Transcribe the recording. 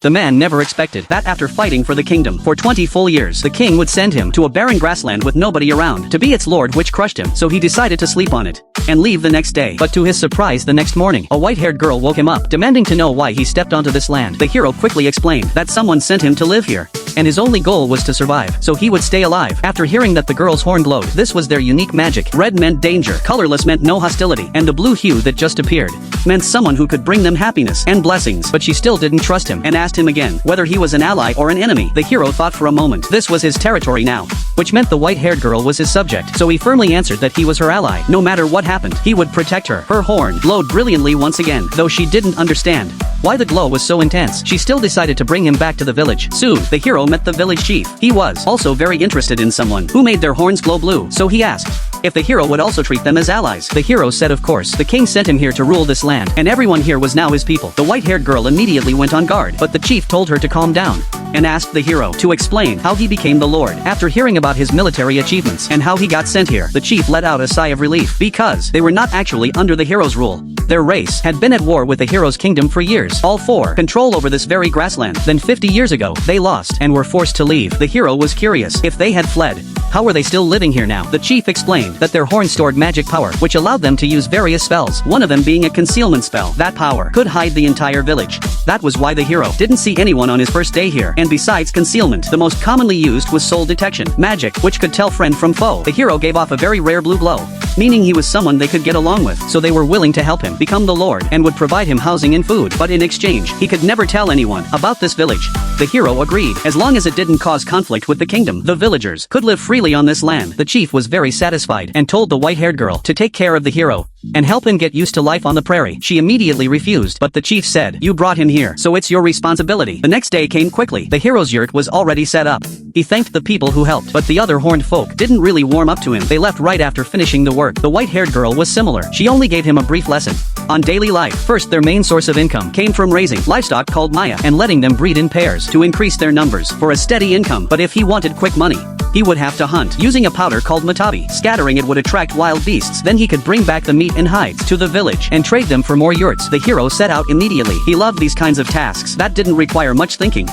The man never expected that after fighting for the kingdom for 20 full years, the king would send him to a barren grassland with nobody around to be its lord, which crushed him, so he decided to sleep on it and leave the next day. But to his surprise, the next morning, a white-haired girl woke him up, demanding to know why he stepped onto this land. The hero quickly explained that someone sent him to live here, and his only goal was to survive, so he would stay alive. After hearing that the girl's horn glowed, this was their unique magic. Red meant danger, colorless meant no hostility, and the blue hue that just appeared meant someone who could bring them happiness and blessings. But she still didn't trust him and asked him again whether he was an ally or an enemy. The hero thought for a moment. This was his territory now, which meant the white-haired girl was his subject, so he firmly answered that he was her ally. No matter what happened, he would protect her. Her horn glowed brilliantly once again, though she didn't understand why the glow was so intense. She still decided to bring him back to the village. Soon, the hero met the village chief. He was also very interested in someone who made their horns glow blue, so he asked if the hero would also treat them as allies. The hero said of course. The king sent him here to rule this land, and everyone here was now his people. The white-haired girl immediately went on guard, but the chief told her to calm down and asked the hero to explain how he became the lord. After hearing about his military achievements and how he got sent here, the chief let out a sigh of relief because they were not actually under the hero's rule. Their race had been at war with the hero's kingdom for years, all for control over this very grassland. Then 50 years ago, they lost and were forced to leave. The hero was curious if they had fled. How were they still living here now? The chief explained that their horn stored magic power, which allowed them to use various spells, one of them being a concealment spell. That power could hide the entire village. That was why the hero didn't see anyone on his first day here. And besides concealment, the most commonly used was soul detection, magic which could tell friend from foe. The hero gave off a very rare blue glow, meaning he was someone they could get along with, so they were willing to help him become the lord and would provide him housing and food. But in exchange, he could never tell anyone about this village. The hero agreed, as long as it didn't cause conflict with the kingdom. The villagers could live freely on this land. The chief was very satisfied and told the white-haired girl to take care of the hero and help him get used to life on the prairie. She immediately refused, but the chief said, "You brought him here, so it's your responsibility." The next day came quickly. The hero's yurt was already set up. He thanked the people who helped, but the other horned folk didn't really warm up to him. They left right after finishing the work. The white-haired girl was similar. She only gave him a brief lesson on daily life. First, their main source of income came from raising livestock called Maya and letting them breed in pairs to increase their numbers for a steady income. But if he wanted quick money, he would have to hunt using a powder called matabi. Scattering it would attract wild beasts. Then he could bring back the meat and hides to the village and trade them for more yurts. The hero set out immediately. He loved these kinds of tasks that didn't require much thinking.